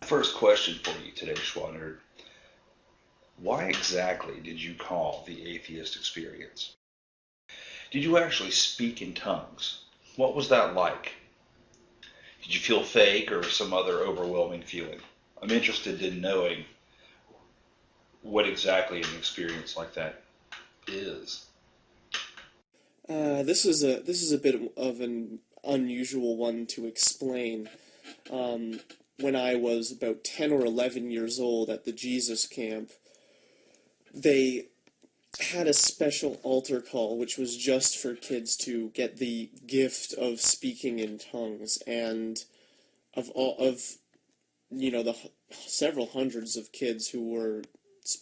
First question for you today, Shwanerd. Why exactly did you call the atheist experience? Did you actually speak in tongues? What was that like? Did you feel fake or some other overwhelming feeling? I'm interested in knowing what exactly an experience like that is. This is a bit of an unusual one to explain. Um, when I was about 10 or 11 years old at the Jesus camp, they had a special altar call, which was just for kids to get the gift of speaking in tongues, and of the several hundreds of kids who were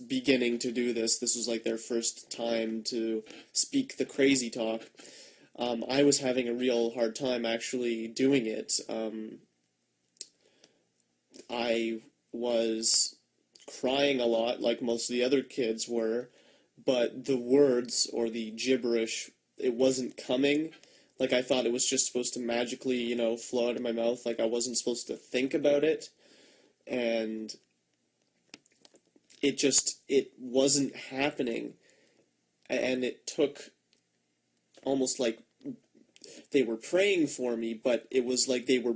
beginning to do this. This was like their first time to speak the crazy talk. I was having a real hard time actually doing it. I was crying a lot, like most of the other kids were, but the words or the gibberish, it wasn't coming. Like I thought it was just supposed to magically, flow out of my mouth. Like I wasn't supposed to think about it, and it wasn't happening. And it took almost like they were praying for me, but it was like they were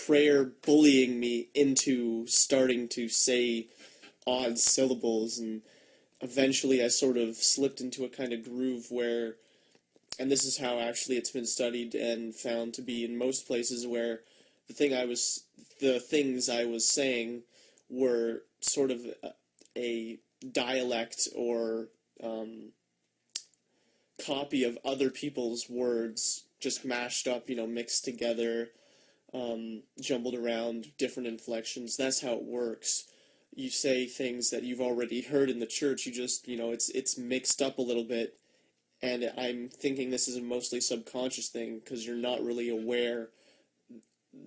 prayer bullying me into starting to say odd syllables, and eventually I sort of slipped into a kind of groove where, and this is how actually it's been studied and found to be in most places, where the things I was saying were sort of a dialect or copy of other people's words, just mashed up, mixed together, jumbled around, different inflections. That's how it works. You say things that you've already heard in the church. You just, it's mixed up a little bit. And I'm thinking this is a mostly subconscious thing because you're not really aware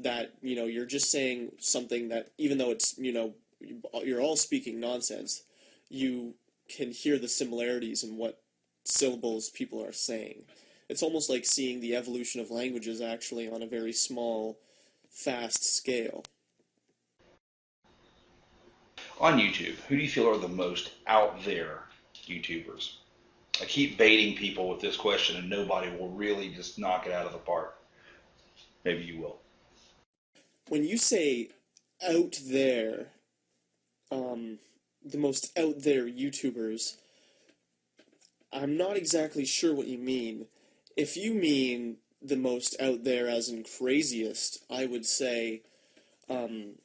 that, you're just saying something that, even though it's, you're all speaking nonsense, you can hear the similarities in what syllables people are saying. It's almost like seeing the evolution of languages actually on a very small, fast scale. On YouTube, who do you feel are the most out there YouTubers? I keep baiting people with this question and nobody will really just knock it out of the park. Maybe you will. When you say out there, the most out there YouTubers, I'm not exactly sure what you mean. If you mean the most out there as in craziest, I would say the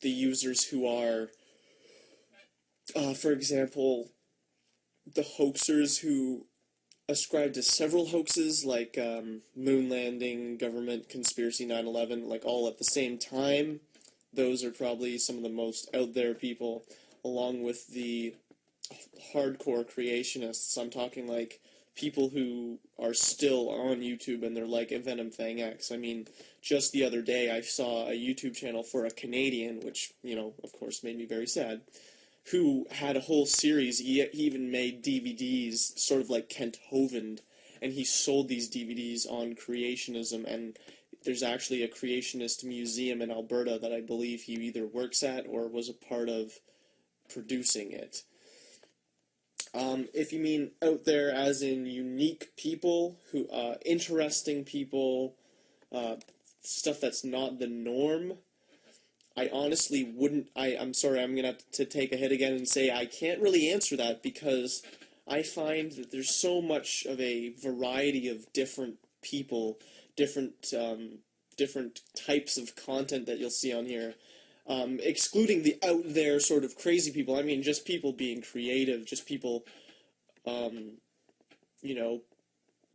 users who are, for example, the hoaxers who ascribe to several hoaxes, like moon landing, government conspiracy, 9/11, like all at the same time. Those are probably some of the most out there people, along with the hardcore creationists. I'm talking like people who are still on YouTube and they're like Venom Fang X. I mean, just the other day I saw a YouTube channel for a Canadian, which, of course made me very sad, who had a whole series. He even made DVDs, sort of like Kent Hovind, and he sold these DVDs on creationism, and there's actually a creationist museum in Alberta that I believe he either works at or was a part of producing it. If you mean out there as in unique people, who interesting people, stuff that's not the norm, I honestly wouldn't. I'm sorry, I'm gonna have to take a hit again and say I can't really answer that because I find that there's so much of a variety of different people, different types of content that you'll see on here. Excluding the out there sort of crazy people, I mean just people being creative, just people, um, you know,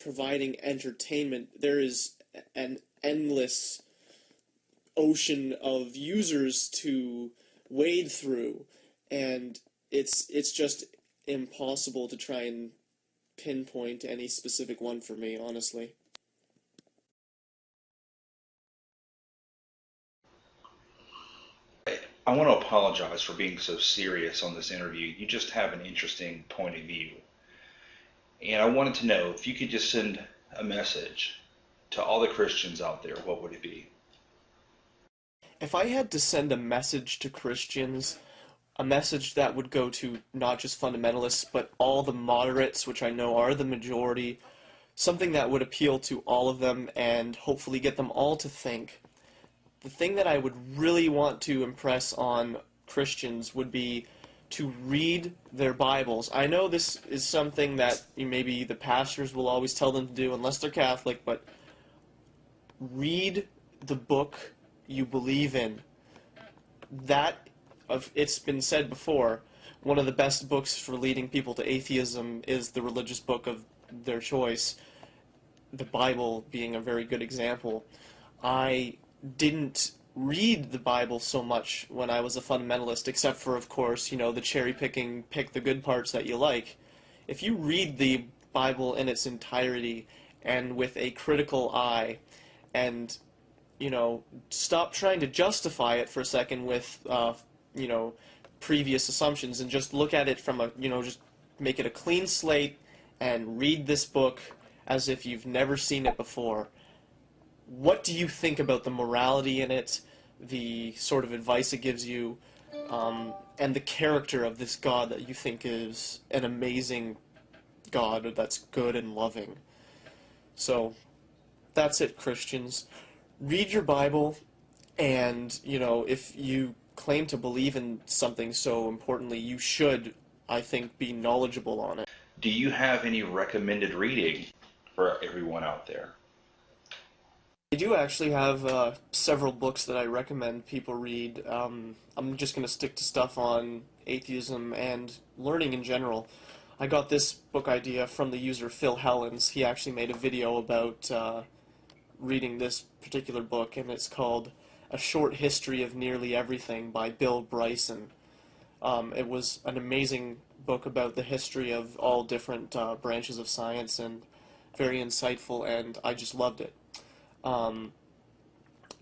providing entertainment. There is an endless ocean of users to wade through, and it's just impossible to try and pinpoint any specific one for me, honestly. I want to apologize for being so serious on this interview. You just have an interesting point of view. And I wanted to know if you could just send a message to all the Christians out there, what would it be? If I had to send a message to Christians, a message that would go to not just fundamentalists, but all the moderates, which I know are the majority, something that would appeal to all of them and hopefully get them all to think. The thing that I would really want to impress on Christians would be to read their Bibles. I know this is something that maybe the pastors will always tell them to do unless they're Catholic, but read the book you believe in. It's been said before, one of the best books for leading people to atheism is the religious book of their choice, the Bible being a very good example. I didn't read the Bible so much when I was a fundamentalist, except for, of course, the cherry-picking, pick the good parts that you like. If you read the Bible in its entirety and with a critical eye, and stop trying to justify it for a second with previous assumptions, and just look at it from just make it a clean slate and read this book as if you've never seen it before. What do you think about the morality in it, the sort of advice it gives you, and the character of this God that you think is an amazing God that's good and loving? So, that's it, Christians. Read your Bible, and, if you claim to believe in something so importantly, you should, I think, be knowledgeable on it. Do you have any recommended reading for everyone out there? I do actually have several books that I recommend people read. I'm just going to stick to stuff on atheism and learning in general. I got this book idea from the user Phil Hellens. He actually made a video about reading this particular book, and it's called A Short History of Nearly Everything by Bill Bryson. It was an amazing book about the history of all different branches of science, and very insightful, and I just loved it.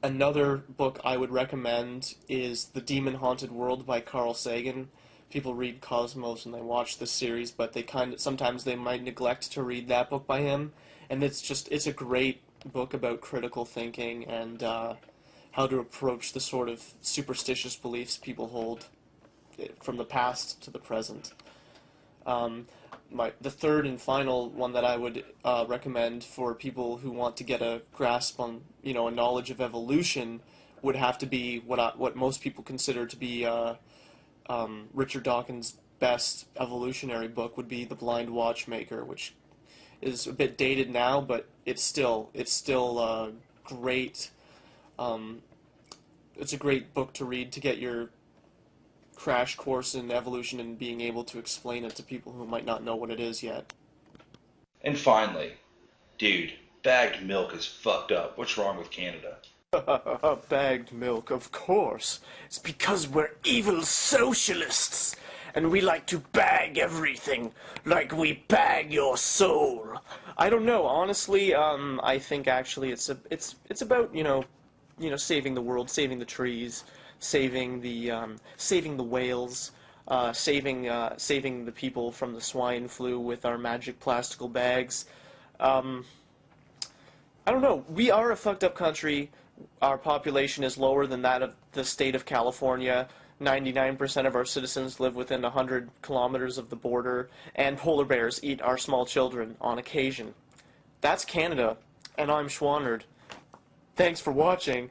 Another book I would recommend is The Demon Haunted World by Carl Sagan. People read Cosmos and they watch this series, but sometimes they might neglect to read that book by him, and it's a great book about critical thinking and how to approach the sort of superstitious beliefs people hold from the past to the present. The third and final one that I would recommend for people who want to get a grasp on, a knowledge of evolution would have to be what most people consider to be Richard Dawkins' best evolutionary book would be The Blind Watchmaker, which is a bit dated now, but it's still great. It's a great book to read to get your crash course in evolution and being able to explain it to people who might not know what it is yet. And finally, dude, bagged milk is fucked up. What's wrong with Canada? Bagged milk, of course. It's because we're evil socialists, and we like to bag everything, like we bag your soul. I don't know, honestly. I think actually it's about saving the world, saving the trees, saving the whales, saving the people from the swine flu with our magic plastical bags. I don't know. We are a fucked up country. Our population is lower than that of the state of California. 99% of our citizens live within 100 kilometers of the border, and polar bears eat our small children on occasion. That's Canada, and I'm Shwanerd. Thanks for watching.